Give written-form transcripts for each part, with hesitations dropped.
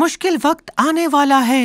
मुश्किल वक्त आने वाला है।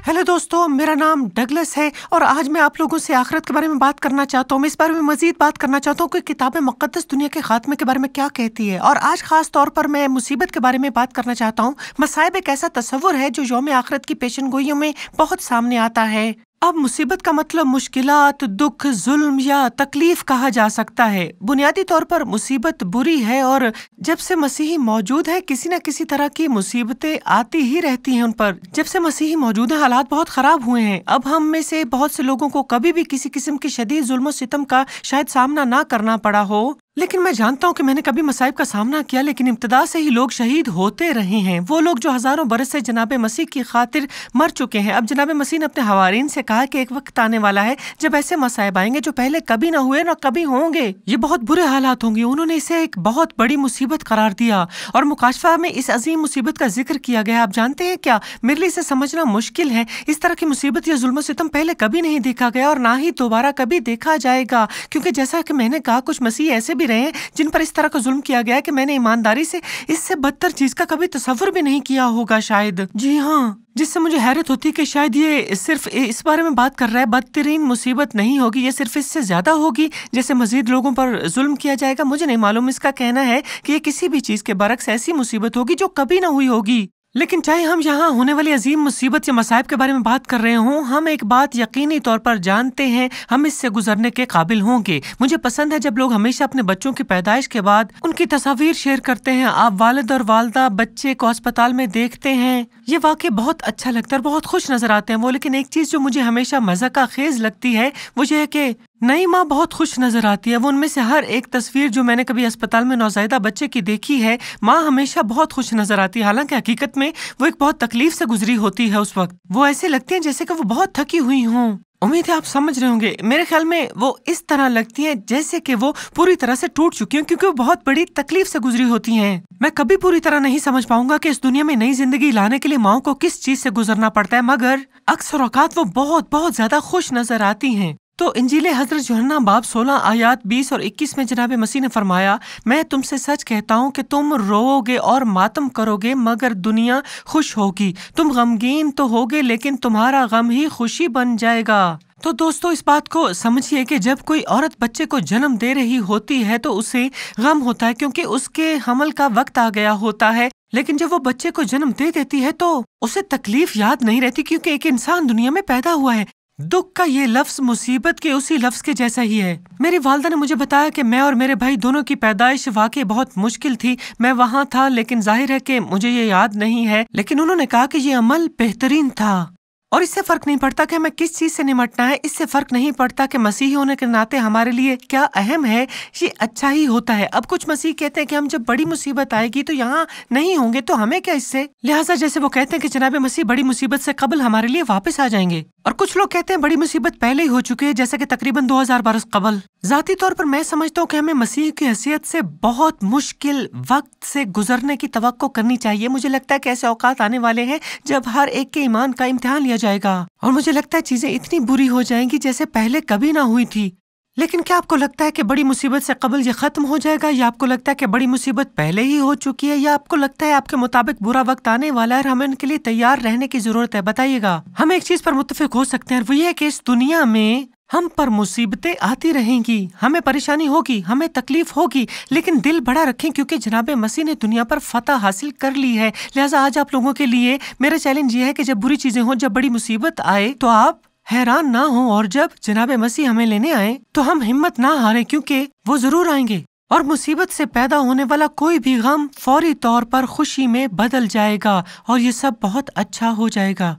हेलो दोस्तों, मेरा नाम डगलस है और आज मैं आप लोगों से आखिरत के बारे में बात करना चाहता हूँ। मैं इस बारे में मजीद बात करना चाहता हूँ कि किताब मुक़द्दस दुनिया के खात्मे के बारे में क्या कहती है। और आज खास तौर पर मैं मुसीबत के बारे में बात करना चाहता हूँ। मसाइब एक ऐसा तस्वुर है जो यौम आखिरत की पेशनगोइयों में बहुत सामने आता है। अब मुसीबत का मतलब मुश्किलात, दुख, जुल्म या तकलीफ कहा जा सकता है। बुनियादी तौर पर मुसीबत बुरी है और जब से मसीही मौजूद है किसी न किसी तरह की मुसीबतें आती ही रहती हैं उन पर। जब से मसीही मौजूद है हालात बहुत खराब हुए हैं। अब हम में से बहुत से लोगों को कभी भी किसी किस्म की शदीद जुल्म सितम का शायद सामना ना करना पड़ा हो, लेकिन मैं जानता हूँ कि मैंने कभी मसाइब का सामना किया, लेकिन इब्तिदा से ही लोग शहीद होते रहे हैं। वो लोग जो हजारों बरस से जनाब मसीह की खातिर मर चुके हैं। अब जनाब मसीह ने अपने हवारीन से कहा कि एक वक्त आने वाला है जब ऐसे मसाइब आएंगे जो पहले कभी ना हुए ना कभी होंगे। ये बहुत बुरे हालात होंगे। उन्होंने इसे एक बहुत बड़ी मुसीबत करार दिया और मुकाशफा में इस अजीम मुसीबत का जिक्र किया गया। आप जानते हैं क्या, मेरे लिए इसे समझना मुश्किल है। इस तरह की मुसीबत या जुल्म सितम पहले कभी नहीं देखा गया और ना ही दोबारा कभी देखा जाएगा, क्योंकि जैसा कि मैंने कहा कुछ मसीह ऐसे भी रहे हैं जिन पर इस तरह का जुल्म किया गया है कि मैंने ईमानदारी से इससे बदतर चीज का कभी तसव्वुर भी नहीं किया होगा शायद। जी हाँ, जिससे मुझे हैरत होती है कि शायद ये सिर्फ इस बारे में बात कर रहा है। बदतरीन मुसीबत नहीं होगी, ये सिर्फ इससे ज्यादा होगी जैसे मजीद लोगों पर जुल्म किया जाएगा। मुझे नहीं मालूम, इसका कहना है कि ये किसी भी चीज के बरक्स ऐसी मुसीबत होगी जो कभी ना हुई होगी। लेकिन चाहे हम यहाँ होने वाली अजीम मुसीबत या मसाइब के बारे में बात कर रहे हों, हम एक बात यकीनी तौर पर जानते हैं, हम इससे गुजरने के काबिल होंगे। मुझे पसंद है जब लोग हमेशा अपने बच्चों की पैदाइश के बाद उनकी तस्वीर शेयर करते हैं। आप वालिद और वालदा बच्चे को अस्पताल में देखते हैं, ये वाकई बहुत अच्छा लगता है और बहुत खुश नजर आते हैं वो। लेकिन एक चीज जो मुझे हमेशा मज़ाक़ खेज लगती है वो ये है कि नई माँ बहुत खुश नजर आती है। वो उनमें से हर एक तस्वीर जो मैंने कभी अस्पताल में नौज़ायदा बच्चे की देखी है, माँ हमेशा बहुत खुश नजर आती है। हालांकि हकीकत में वो एक बहुत तकलीफ से गुजरी होती है। उस वक्त वो ऐसे लगती हैं जैसे कि वो बहुत थकी हुई हों। उम्मीद है आप समझ रहे होंगे। मेरे ख्याल में वो इस तरह लगती हैं जैसे कि वो पूरी तरह से टूट चुकी हैं, क्योंकि वो बहुत बड़ी तकलीफ से गुजरी होती हैं। मैं कभी पूरी तरह नहीं समझ पाऊंगा कि इस दुनिया में नई जिंदगी लाने के लिए माओ को किस चीज से गुजरना पड़ता है, मगर अक्सर औकात वो बहुत बहुत ज्यादा खुश नजर आती हैं। तो इंजील हजरत यूहन्ना बाब 16 आयात 20 और 21 में जनाब मसीह ने फरमाया, मैं तुमसे सच कहता हूँ कि तुम रोओगे और मातम करोगे मगर दुनिया खुश होगी। तुम गमगीन तो होगे लेकिन तुम्हारा गम ही खुशी बन जाएगा। तो दोस्तों, इस बात को समझिए कि जब कोई औरत बच्चे को जन्म दे रही होती है तो उसे गम होता है क्योंकि उसके हमल का वक्त आ गया होता है। लेकिन जब वो बच्चे को जन्म दे देती है तो उसे तकलीफ याद नहीं रहती, क्योंकि एक इंसान दुनिया में पैदा हुआ है। दुख का ये लफ्ज मुसीबत के उसी लफ्ज के जैसा ही है। मेरी वालदा ने मुझे बताया कि मैं और मेरे भाई दोनों की पैदाइश वाकई बहुत मुश्किल थी। मैं वहाँ था, लेकिन जाहिर है कि मुझे ये याद नहीं है, लेकिन उन्होंने कहा कि ये अमल बेहतरीन था। और इससे फर्क नहीं पड़ता कि हमें किस चीज से निमटना है, इससे फर्क नहीं पड़ता कि मसीही होने के नाते हमारे लिए क्या अहम है, ये अच्छा ही होता है। अब कुछ मसीह कहते हैं कि हम जब बड़ी मुसीबत आएगी तो यहाँ नहीं होंगे, तो हमें क्या इससे। लिहाजा जैसे वो कहते हैं कि जनाब मसीह बड़ी मुसीबत से कबल हमारे लिए वापस आ जाएंगे, और कुछ लोग कहते हैं बड़ी मुसीबत पहले ही हो चुकी है, जैसे कि तकरीबन 2000 बरस कबल। जाती तौर पर मैं समझता हूँ कि हमें मसीह की हैसियत से बहुत मुश्किल वक्त से गुजरने की तवक्को करनी चाहिए। मुझे लगता है कि ऐसे औकात आने वाले हैं जब हर एक के ईमान का इम्तिहान लिया जाएगा, और मुझे लगता है चीजें इतनी बुरी हो जाएंगी जैसे पहले कभी ना हुई थी। लेकिन क्या आपको लगता है कि बड़ी मुसीबत से कबल ये खत्म हो जाएगा, या आपको लगता है कि बड़ी मुसीबत पहले ही हो चुकी है, या आपको लगता है आपके मुताबिक बुरा वक्त आने वाला है और हमें उनके लिए तैयार रहने की जरूरत है? बताइएगा। हम एक चीज पर मुत्तफिक हो सकते हैं, वो ये है कि इस दुनिया में हम पर मुसीबतें आती रहेंगी, हमें परेशानी होगी, हमें तकलीफ होगी, लेकिन दिल बड़ा रखें क्योंकि जनाब मसीह ने दुनिया पर फतह हासिल कर ली है। लिहाजा आज आप लोगों के लिए मेरा चैलेंज ये है कि जब बुरी चीजें हो, जब बड़ी मुसीबत आए तो आप हैरान ना हो, और जब जनाब मसीह हमें लेने आए तो हम हिम्मत ना हारें, क्योंकि वो जरूर आएंगे और मुसीबत से पैदा होने वाला कोई भी गम फौरी तौर पर खुशी में बदल जाएगा और ये सब बहुत अच्छा हो जाएगा।